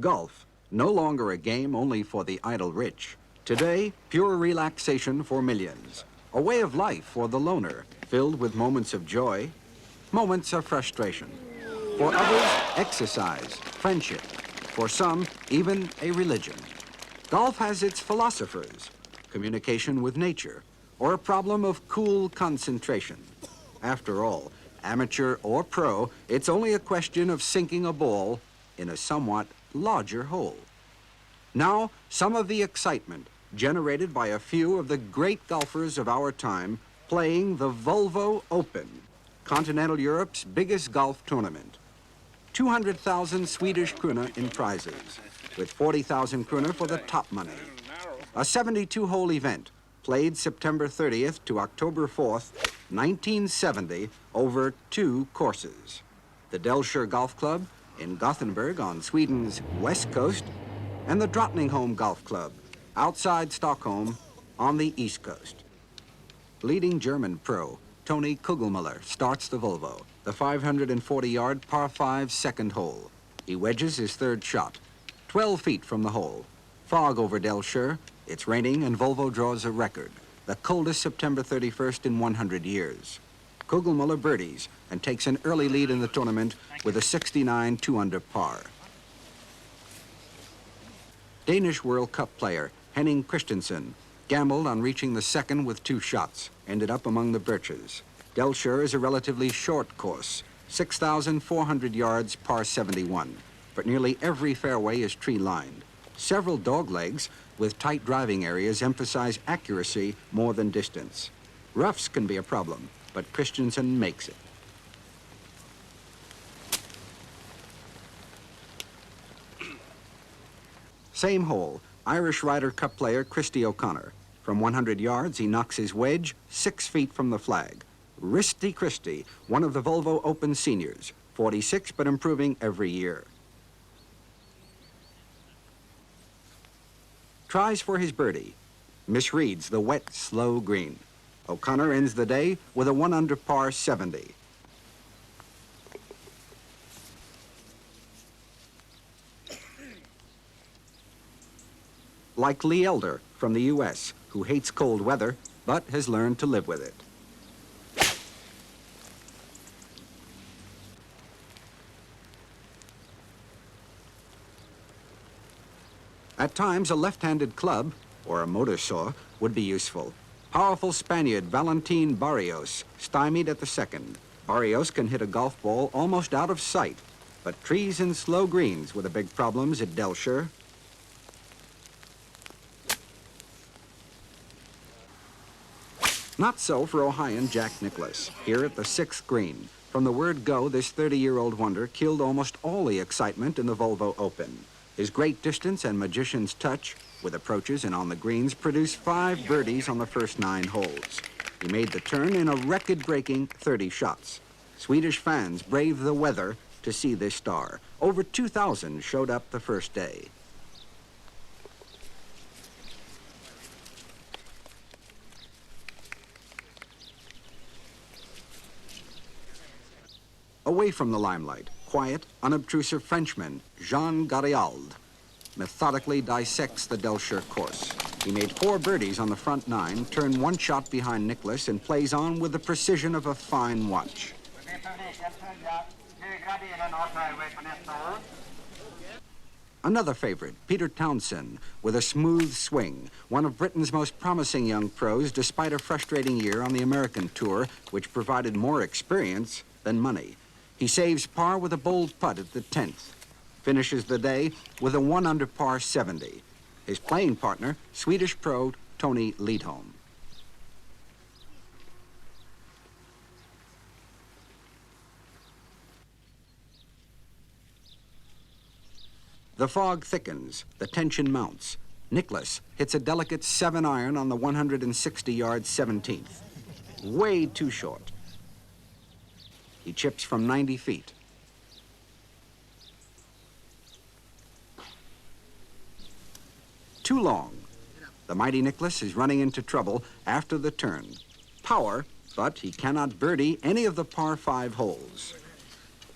Golf, no longer a game only for the idle rich. Today, pure relaxation for millions. A way of life for the loner, filled with moments of joy, moments of frustration. For others, exercise, friendship. For some, even a religion. Golf has its philosophers, communication with nature, or a problem of cool concentration. After all, amateur or pro, it's only a question of sinking a ball in a somewhat larger hole. Now, some of the excitement generated by a few of the great golfers of our time playing the VOLVO Open, continental Europe's biggest golf tournament. 200,000 Swedish krona in prizes, with 40,000 krona for the top money. A 72-hole event played September 30th to October 4th, 1970, over 2 courses. The Delscher Golf Club in Gothenburg on Sweden's west coast, and the Drottningholm Golf Club outside Stockholm on the east coast. Leading German pro Tony Kugelmüller starts the Volvo, the 540-yard par 5 second hole. He wedges his third shot, 12 feet from the hole. Fog over Delscher, it's raining, and Volvo draws a record, the coldest September 31st in 100 years. Kugelmüller birdies and takes an early lead in the tournament with a 69 2-under par. Danish World Cup player Henning Christensen gambled on reaching the second with 2 shots, ended up among the birches. Delscher is a relatively short course, 6,400 yards, par 71, but nearly every fairway is tree-lined. Several doglegs with tight driving areas emphasize accuracy more than distance. Roughs can be a problem, but Christensen makes it. Same hole, Irish Ryder Cup player Christy O'Connor. From 100 yards, he knocks his wedge 6 feet from the flag. Risty Christy, one of the VOLVO Open seniors, 46 but improving every year. Tries for his birdie, misreads the wet, slow green. O'Connor ends the day with a 1-under par 70. Like Lee Elder from the U.S., who hates cold weather, but has learned to live with it. At times, a left-handed club, or a motor saw, would be useful. Powerful Spaniard Valentin Barrios stymied at the second. Barrios can hit a golf ball almost out of sight, but trees and slow greens were the big problems at Delscher. Not so for Ohioan Jack Nicklaus, here at the 6th green. From the word go, this 30-year-old wonder killed almost all the excitement in the VOLVO Open. His great distance and magician's touch, with approaches and on the greens, produced 5 birdies on the first 9 holes. He made the turn in a record-breaking 30 shots. Swedish fans braved the weather to see this star. Over 2,000 showed up the first day. Away from the limelight, quiet, unobtrusive Frenchman, Jean Garaialde, methodically dissects the Delscher course. He made 4 birdies on the front 9, turned 1 shot behind Nicklaus, and plays on with the precision of a fine watch. Another favorite, Peter Townsend, with a smooth swing, one of Britain's most promising young pros, despite a frustrating year on the American tour, which provided more experience than money. He saves par with a bold putt at the 10th, finishes the day with a 1-under par 70. His playing partner, Swedish pro Tony Lidholm. The fog thickens, the tension mounts. Nicklaus hits a delicate 7-iron on the 160-yard 17th. Way too short. He chips from 90 feet. Too long. The mighty Nicklaus is running into trouble after the turn. Power, but he cannot birdie any of the par 5 holes.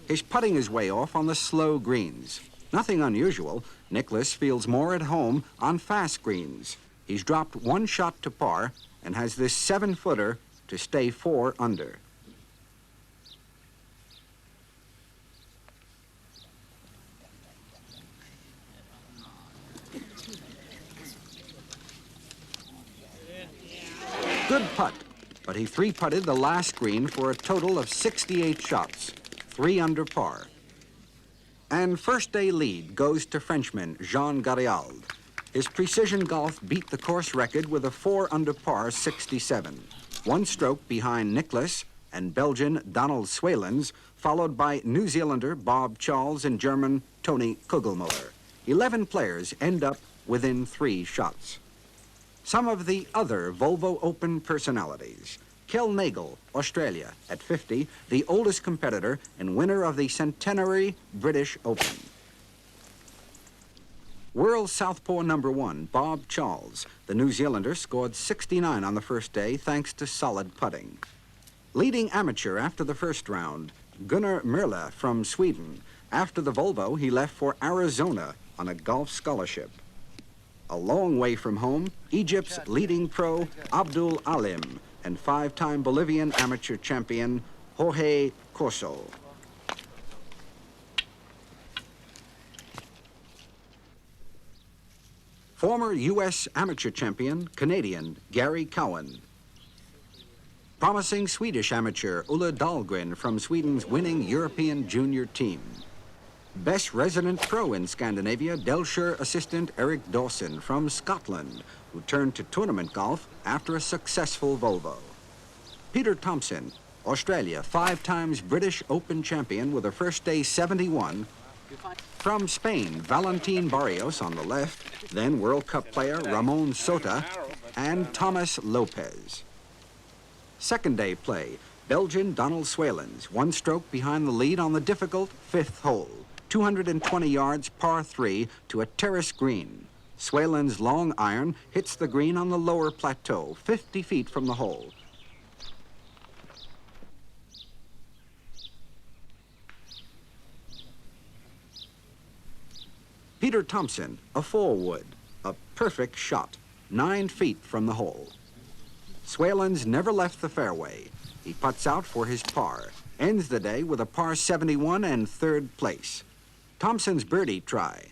His putting is way off on the slow greens. Nothing unusual. Nicklaus feels more at home on fast greens. He's dropped 1 shot to par and has this 7-footer to stay 4 under. Good putt, but he 3-putted the last green for a total of 68 shots, 3 under par. And first day lead goes to Frenchman Jean Garaialde. His precision golf beat the course record with a 4 under par 67. 1 stroke behind Nicklaus and Belgian Donald Swelens, followed by New Zealander Bob Charles and German Tony Kugelmuller. 11 players end up within 3 shots. Some of the other VOLVO Open personalities. Kel Nagle, Australia, at 50, the oldest competitor and winner of the centenary British Open. World Southpaw #1, Bob Charles. The New Zealander scored 69 on the first day thanks to solid putting. Leading amateur after the first round, Gunnar Merle from Sweden. After the Volvo, he left for Arizona on a golf scholarship. A long way from home, Egypt's leading pro, Abdul Alim, and 5-time Bolivian amateur champion, Jorge Corso. Former U.S. amateur champion, Canadian Gary Cowan. Promising Swedish amateur, Ulla Dahlgren from Sweden's winning European junior team. Best resident pro in Scandinavia, Delshire assistant Eric Dawson from Scotland, who turned to tournament golf after a successful Volvo. Peter Thompson, Australia, 5 times British Open champion with a first day 71. From Spain, Valentin Barrios on the left, then World Cup player Ramon Sota and Thomas Lopez. Second day play, Belgian Donald Swelens, 1 stroke behind the lead on the difficult 5th hole. 220 yards, par 3 to a terrace green. Swelens' long iron hits the green on the lower plateau, 50 feet from the hole. Peter Thompson, a 4-wood, a perfect shot, 9 feet from the hole. Swelens never left the fairway. He putts out for his par, ends the day with a par 71 and 3rd place. Thompson's birdie try.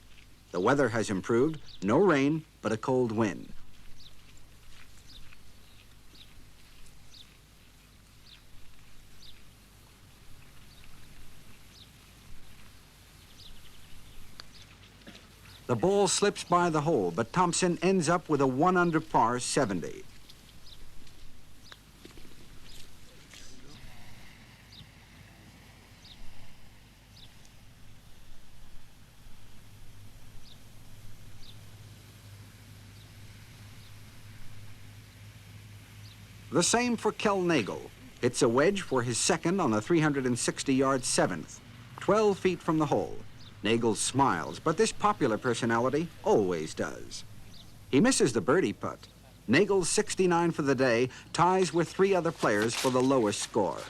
The weather has improved, no rain, but a cold wind. The ball slips by the hole, but Thompson ends up with a 1 under par 70. The same for Kel Nagle. Hits a wedge for his 2nd on the 360-yard 7th, 12 feet from the hole. Nagle smiles, but this popular personality always does. He misses the birdie putt. Nagle's 69 for the day ties with 3 other players for the lowest score.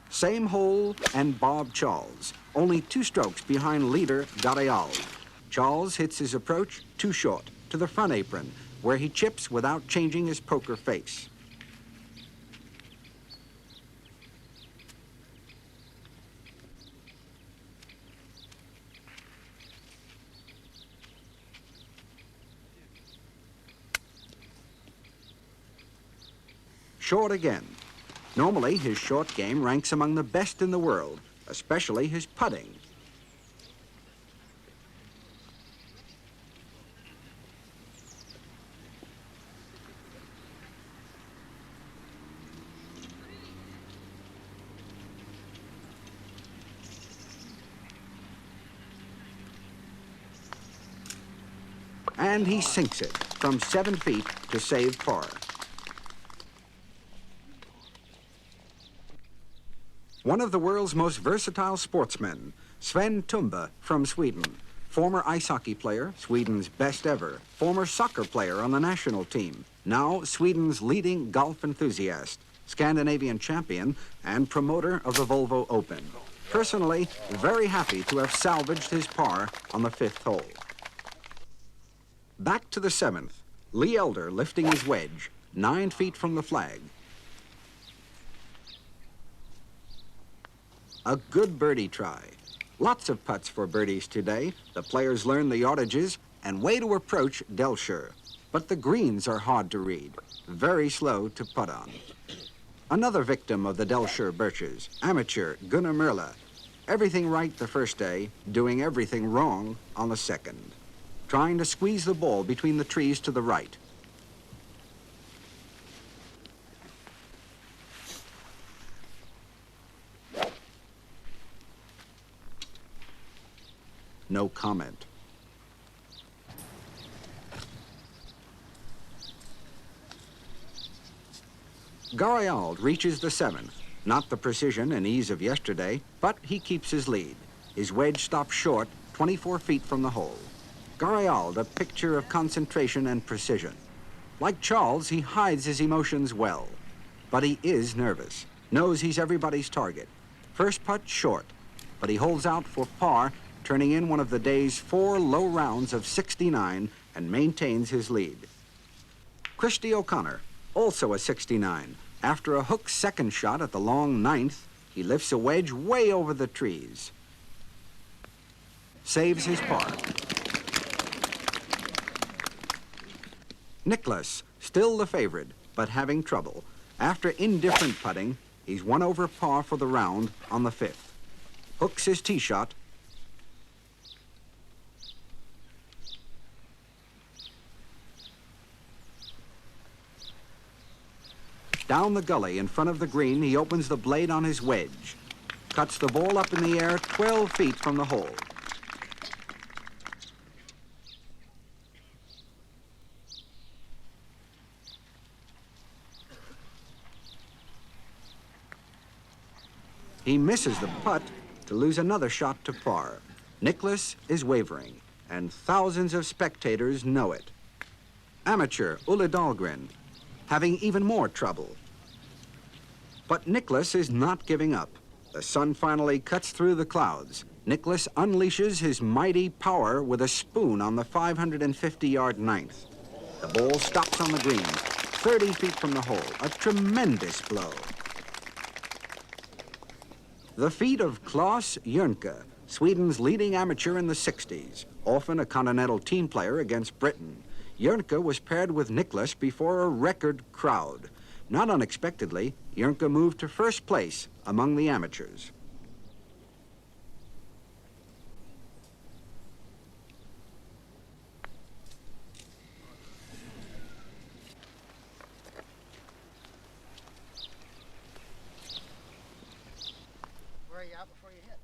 Same hole and Bob Charles, only 2 strokes behind leader Garaialde. Charles hits his approach too short, to the front apron, where he chips without changing his poker face. Short again. Normally, his short game ranks among the best in the world, especially his putting. And he sinks it from 7 feet to save par. One of the world's most versatile sportsmen, Sven Tumba from Sweden. Former ice hockey player, Sweden's best ever. Former soccer player on the national team. Now Sweden's leading golf enthusiast, Scandinavian champion, and promoter of the VOLVO Open. personally very happy to have salvaged his par on the 5th hole. Back to the 7th, Lee Elder lifting his wedge 9 feet from the flag. A good birdie try. Lots of putts for birdies today. The players learn the yardages and way to approach Delshire. But the greens are hard to read, very slow to putt on. Another victim of the Delshire birches, amateur Gunnar Merle. Everything right the first day, doing everything wrong on the second. Trying to squeeze the ball between the trees to the right. No comment. Garaialde reaches the 7th. Not the precision and ease of yesterday, but he keeps his lead. His wedge stops short, 24 feet from the hole. Garaialde, a picture of concentration and precision. Like Charles, he hides his emotions well. But he is nervous, knows he's everybody's target. First putt short, but he holds out for par, turning in one of the day's 4 low rounds of 69 and maintains his lead. Christy O'Connor, also a 69. After a hook second shot at the long 9th, he lifts a wedge way over the trees. Saves his par. Nicklaus, still the favorite, but having trouble. After indifferent putting, he's 1 over par for the round on the 5th. Hooks his tee shot. Down the gully in front of the green, he opens the blade on his wedge. Cuts the ball up in the air 12 feet from the hole. He misses the putt to lose another shot to par. Nicklaus is wavering, and thousands of spectators know it. Amateur Ulla Dahlgren having even more trouble. But Nicklaus is not giving up. The sun finally cuts through the clouds. Nicklaus unleashes his mighty power with a spoon on the 550-yard 9th. The ball stops on the green, 30 feet from the hole. A tremendous blow. The feat of Claes Jernke, Sweden's leading amateur in the 60s, often a continental team player against Britain. Jernke was paired with Nicklaus before a record crowd. Not unexpectedly, Jernke moved to first place among the amateurs. Where are you at before you hit?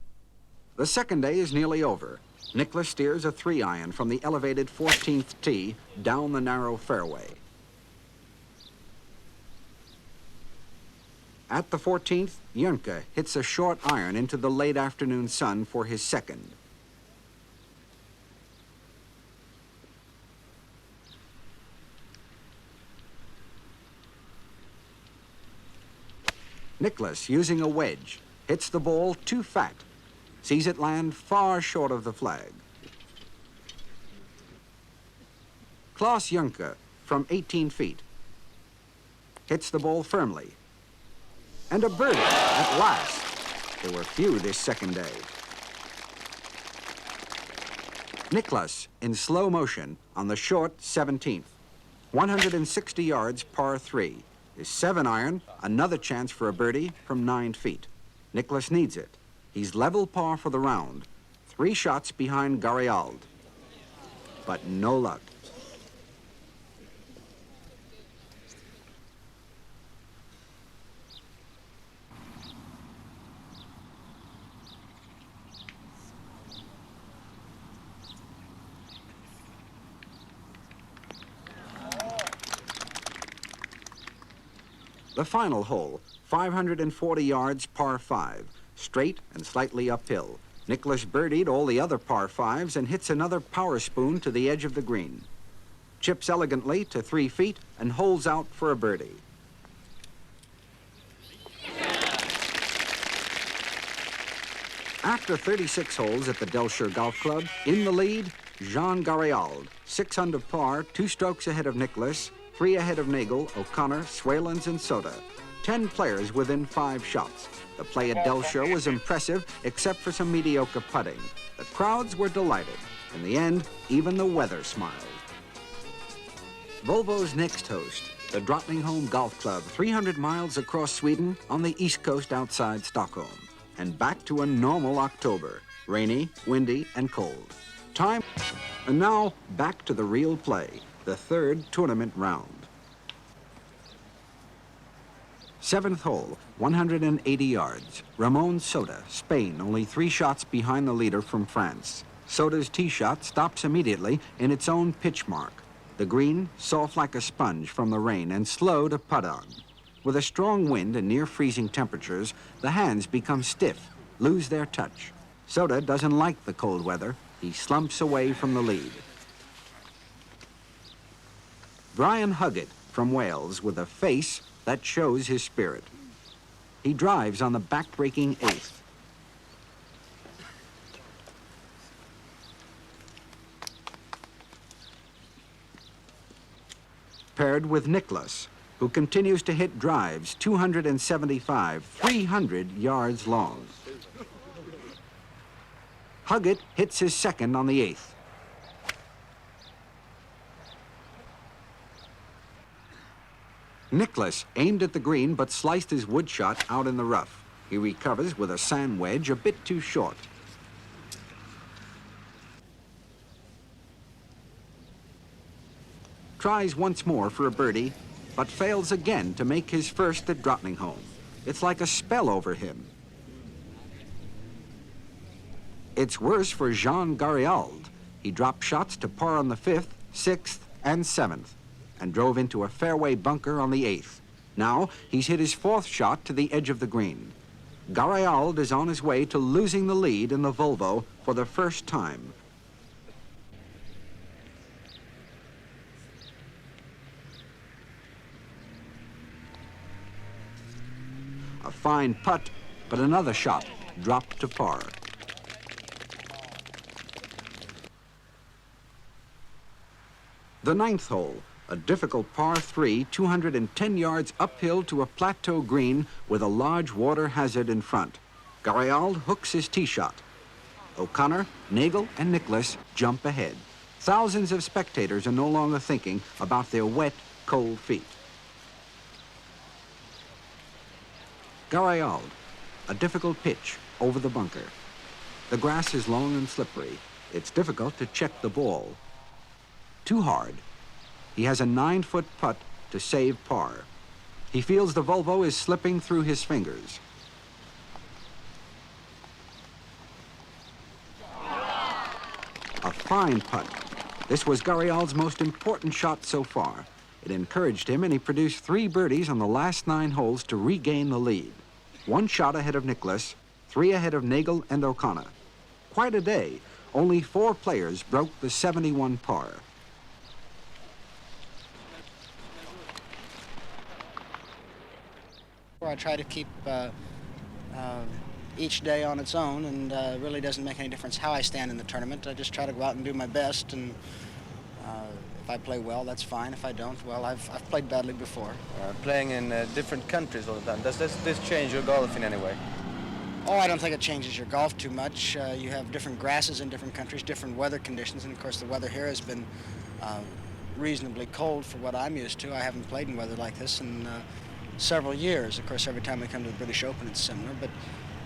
The second day is nearly over. Nicklaus steers a 3-iron from the elevated 14th tee down the narrow fairway. At the 14th, Jernke hits a short iron into the late afternoon sun for his second. Nicklaus, using a wedge, hits the ball too fat. Sees it land far short of the flag. Claes Jernke, from 18 feet, hits the ball firmly. And a birdie at last. There were few this second day. Nicklaus, in slow motion, on the short 17th. 160 yards, par 3. His 7-iron, another chance for a birdie from 9 feet. Nicklaus needs it. He's level par for the round, 3 shots behind Garaialde. But no luck. The final hole, 540 yards, par 5. Straight and slightly uphill. Nicklaus birdied all the other par 5s and hits another power spoon to the edge of the green. Chips elegantly to 3 feet and holds out for a birdie. After 36 holes at the Delshire Golf Club, in the lead, Jean Garaialde, 6 under par, 2 strokes ahead of Nicklaus, 3 ahead of Nagel, O'Connor, Swalens, and Soda. 10 players within 5 shots. The play at Delshire was impressive, except for some mediocre putting. The crowds were delighted. In the end, even the weather smiled. Volvo's next host, the Drottningholm Golf Club, 300 miles across Sweden on the east coast outside Stockholm. And back to a normal October, rainy, windy, and cold. Time, and now back to the real play, the third tournament round. 7th hole, 180 yards. Ramon Soda, Spain, only 3 shots behind the leader from France. Soda's tee shot stops immediately in its own pitch mark. The green, soft like a sponge from the rain and slow to putt on. With a strong wind and near freezing temperatures, the hands become stiff, lose their touch. Soda doesn't like the cold weather. He slumps away from the lead. Brian Huggett from Wales with a face that shows his spirit. He drives on the back-breaking 8th. Paired with Nicklaus, who continues to hit drives 275, 300 yards long. Huggett hits his second on the 8th. Nicklaus aimed at the green but sliced his wood shot out in the rough. He recovers with a sand wedge a bit too short. Tries once more for a birdie, but fails again to make his first at Drottningholm. It's like a spell over him. It's worse for Jean Garaialde. He dropped shots to par on the 5th, 6th, and 7th, and drove into a fairway bunker on the 8th. Now, he's hit his 4th shot to the edge of the green. Garaialde is on his way to losing the lead in the Volvo for the first time. A fine putt, but another shot dropped to par. The 9th hole, a difficult par 3, 210 yards uphill to a plateau green with a large water hazard in front. Garaialde hooks his tee shot. O'Connor, Nagel, and Nicklaus jump ahead. Thousands of spectators are no longer thinking about their wet, cold feet. Garaialde, a difficult pitch over the bunker. The grass is long and slippery. It's difficult to check the ball. Too hard. He has a 9-foot putt to save par. He feels the Volvo is slipping through his fingers. A fine putt. This was Garaialde's most important shot so far. It encouraged him, and he produced 3 birdies on the last 9 holes to regain the lead. 1 shot ahead of Nicklaus, 3 ahead of Nagel and O'Connor. Quite a day. Only 4 players broke the 71 par. I try to keep each day on its own, and it really doesn't make any difference how I stand in the tournament. I just try to go out and do my best, and if I play well, that's fine. If I don't, well, I've played badly before. Playing in different countries all the time, does this change your golf in any way? Oh, I don't think it changes your golf too much. You have different grasses in different countries, different weather conditions, and of course the weather here has been reasonably cold for what I'm used to. I haven't played in weather like this in several years. Of course, every time we come to the British Open, it's similar, but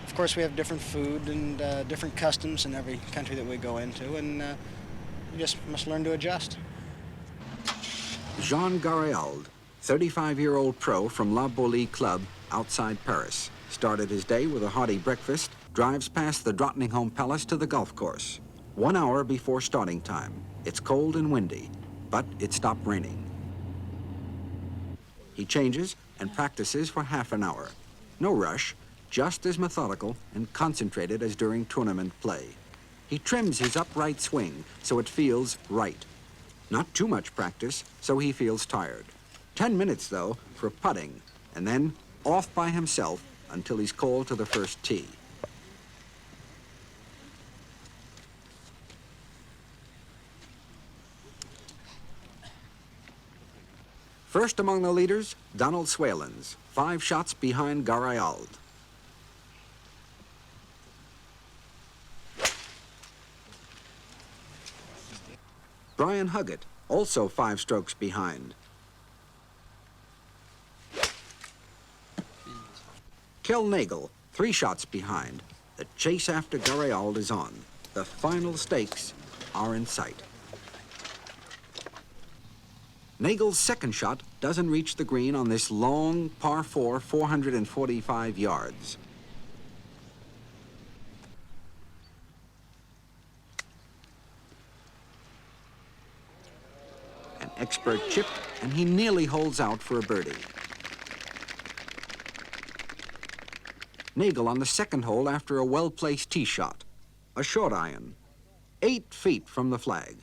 of course we have different food and different customs in every country that we go into, and you just must learn to adjust. Jean Garaialde, 35-year-old pro from La Bolie Club outside Paris, started his day with a hearty breakfast, drives past the Drottningholm Palace to the golf course. 1 hour before starting time. It's cold and windy, but it stopped raining. He changes and practices for half an hour. No rush, just as methodical and concentrated as during tournament play. He trims his upright swing so it feels right. Not too much practice, so he feels tired. 10 minutes, though, for putting, and then off by himself until he's called to the first tee. First among the leaders, Donald Swalens, 5 shots behind Garaialde. Brian Huggett, also 5 strokes behind. Kel Nagel, 3 shots behind. The chase after Garaialde is on. The final stakes are in sight. Nagel's second shot doesn't reach the green on this long par 4, 445 yards. An expert chip, and he nearly holds out for a birdie. Nagel on the second hole after a well-placed tee shot. A short iron, 8 feet from the flag.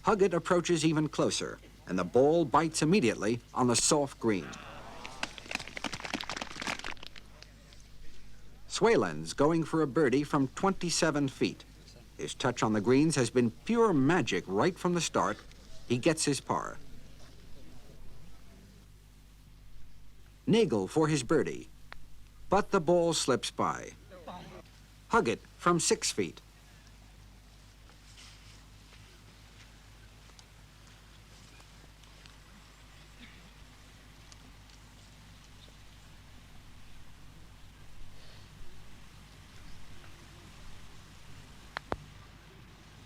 Huggett approaches even closer, and the ball bites immediately on the soft green. Swalens going for a birdie from 27 feet. His touch on the greens has been pure magic right from the start. He gets his par. Nagel for his birdie, but the ball slips by. Huggett from 6 feet.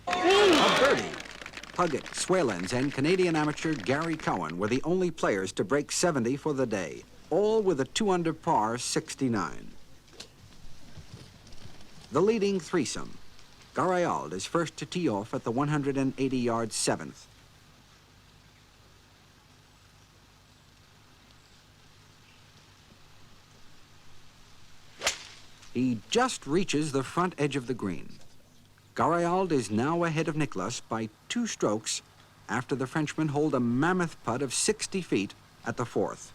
A birdie. Huggett, Swalens, and Canadian amateur Gary Cowan were the only players to break 70 for the day, all with a 2-under par 69. The leading threesome. Garaialde is first to tee off at the 180-yard 7th. He just reaches the front edge of the green. Garaialde is now ahead of Nicklaus by 2 strokes after the Frenchman holed a mammoth putt of 60 feet at the 4th.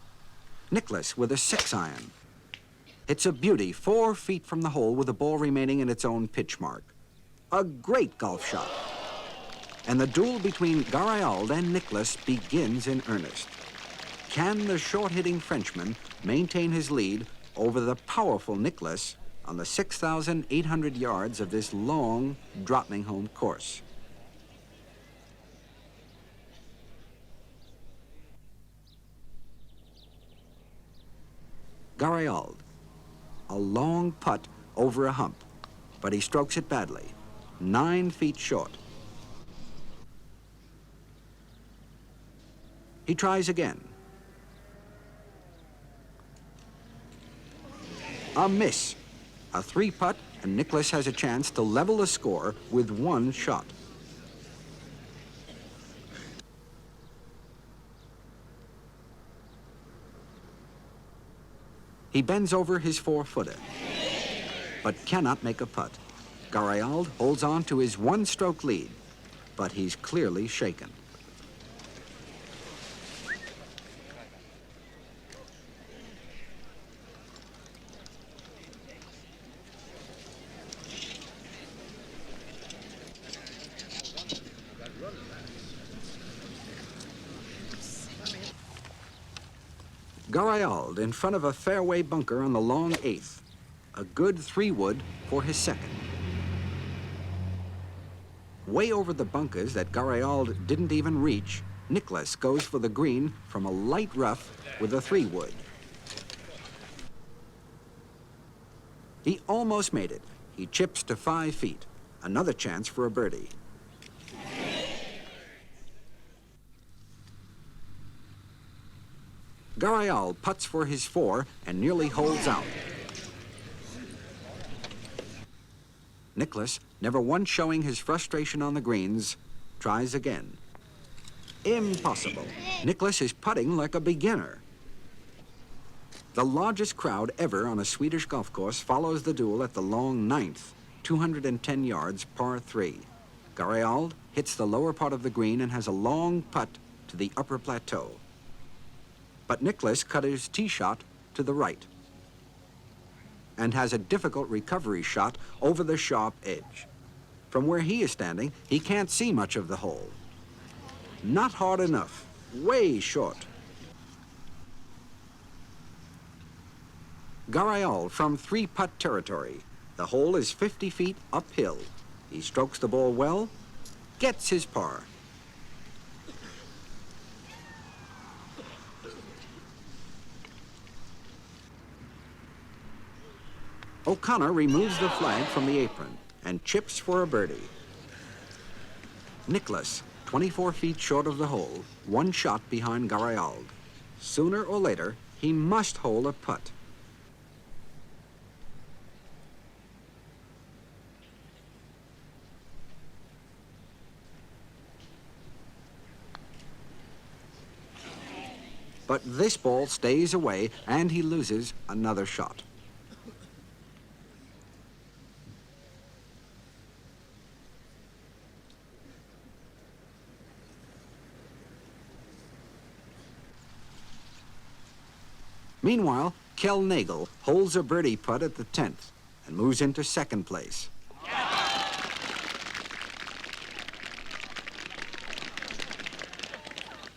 Nicklaus with a 6-iron. It's a beauty 4 feet from the hole with the ball remaining in its own pitch mark. A great golf shot. And the duel between Garaialde and Nicklaus begins in earnest. Can the short-hitting Frenchman maintain his lead over the powerful Nicklaus on the 6,800 yards of this long Drottningholm course? Garaialde, a long putt over a hump, but he strokes it badly, 9 feet short. He tries again. A miss. A 3-putt, and Nicklaus has a chance to level the score with 1 shot. He bends over his 4-footer, but cannot make a putt. Garaialde holds on to his 1-stroke lead, but he's clearly shaken. Garaialde in front of a fairway bunker on the long 8th. A good 3-wood for his second. Way over the bunkers that Garaialde didn't even reach, Nicklaus goes for the green from a light rough with a 3-wood. He almost made it. He chips to 5 feet. Another chance for a birdie. Garaialde putts for his 4 and nearly holds out. Nicklaus, never once showing his frustration on the greens, tries again. Impossible. Nicklaus is putting like a beginner. The largest crowd ever on a Swedish golf course follows the duel at the long 9th, 210 yards, par 3. Garaialde hits the lower part of the green and has a long putt to the upper plateau. But Nicklaus cut his tee shot to the right and has a difficult recovery shot over the sharp edge. From where he is standing, he can't see much of the hole. Not hard enough, way short. Garaialde from three-putt territory. The hole is 50 feet uphill. He strokes the ball well, gets his par. O'Connor removes the flag from the apron and chips for a birdie. Nicklaus, 24 feet short of the hole, one shot behind Garaialde. Sooner or later, he must hole a putt. But this ball stays away and he loses another shot. Meanwhile, Kel Nagel holds a birdie putt at the 10th and moves into second place.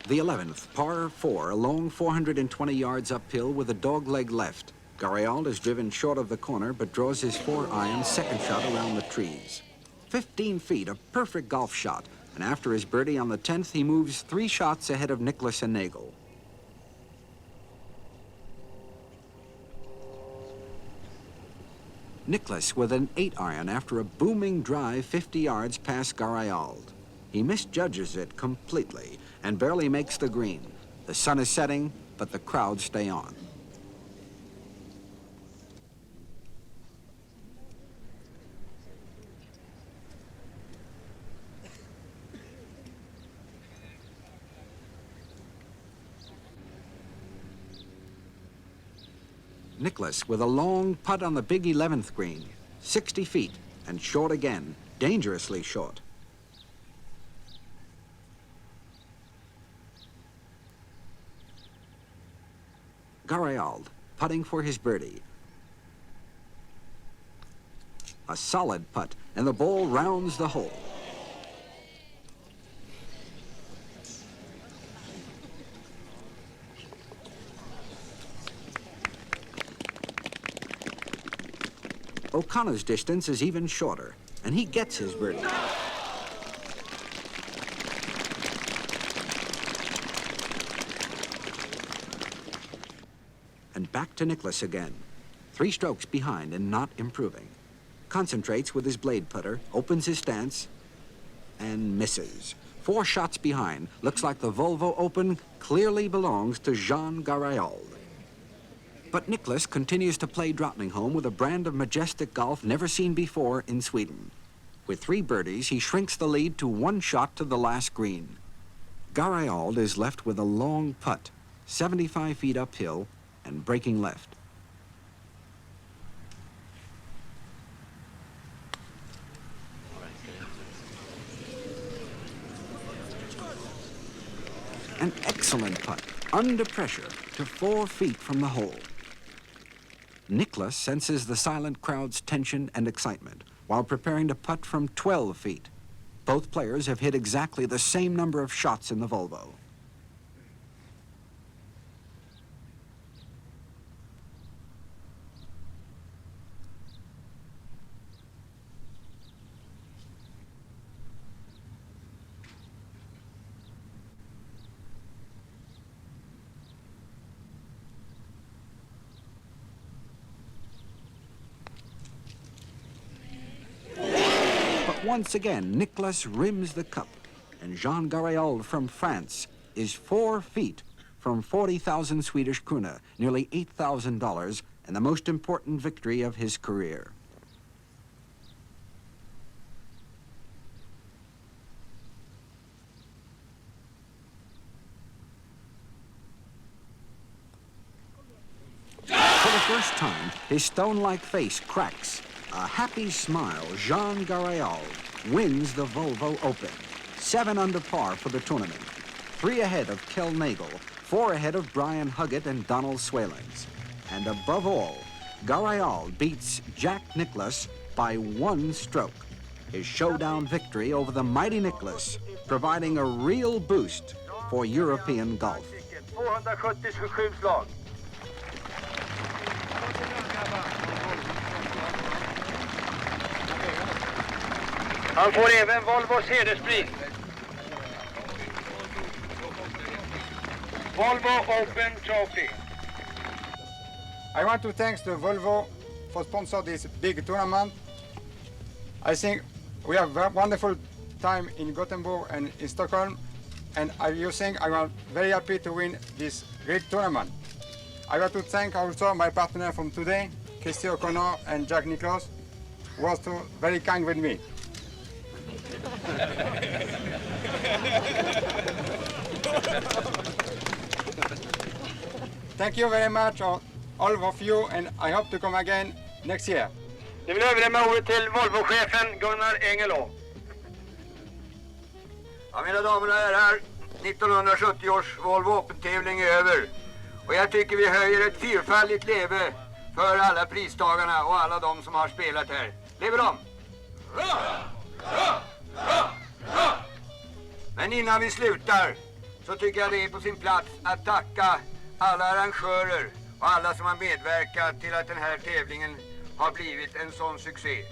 The 11th, par 4, a long 420 yards uphill with a dogleg left. Garaialde is driven short of the corner but draws his 4-iron second shot around the trees. 15 feet, a perfect golf shot, and after his birdie on the 10th, he moves 3 shots ahead of Nicklaus and Nagel. Nicklaus with an 8-iron after a booming drive 50 yards past Garaialde. He misjudges it completely and barely makes the green. The sun is setting, but the crowd stay on. Nicklaus with a long putt on the big 11th green, 60 feet, and short again, dangerously short. Garaialde, putting for his birdie. A solid putt, and the ball rounds the hole. O'Connor's distance is even shorter, and he gets his birdie. And back to Nicklaus again. 3 strokes behind and not improving. Concentrates with his blade putter, opens his stance, and misses. 4 shots behind. Looks like the VOLVO Open clearly belongs to Jean Garaialde. But Nicklaus continues to play Drottningholm with a brand of majestic golf never seen before in Sweden. With 3 birdies, he shrinks the lead to 1 shot to the last green. Garaialde is left with a long putt, 75 feet uphill and breaking left. An excellent putt, under pressure, to 4 feet from the hole. Nicklaus senses the silent crowd's tension and excitement while preparing to putt from 12 feet. Both players have hit exactly the same number of shots in the VOLVO. Once again, Nicklaus rims the cup, and Jean Garaialde from France is 4 feet from 40,000 Swedish krona, nearly $8,000, and the most important victory of his career. For the first time, his stone-like face cracks. A happy smile, Jean Garaialde wins the VOLVO Open. 7 under par for the tournament. 3 ahead of Kel Nagel, 4 ahead of Brian Huggett and Donald Swalings. And above all, Garaialde beats Jack Nicklaus by 1 stroke. his showdown victory over the mighty Nicklaus, providing a real boost for European golf. 277 slag. Han får även Volvos hederspris. Volvo Open Trophy. I want to thank the Volvo for sponsoring this big tournament. I think we have a wonderful time in Gothenburg and in Stockholm, and I am very happy to win this great tournament. I want to thank also my partner from today, Christy O'Connor and Jack Nicklaus, who was so very kind with me. Thank you very much, all of you, and I hope to come again next year. Nu vill jag överlämna ordet till Volvo-chefen Gunnar Engelå. Ja, mina damer och herrar, 1970 års Volvo Open-tävling är över. Och jag tycker vi höjer ett fyrfaldigt leve för alla pristagarna och alla de som har spelat här. Lever de? Men innan vi slutar så tycker jag det är på sin plats att tacka alla arrangörer och alla som har medverkat till att den här tävlingen har blivit en sån succé.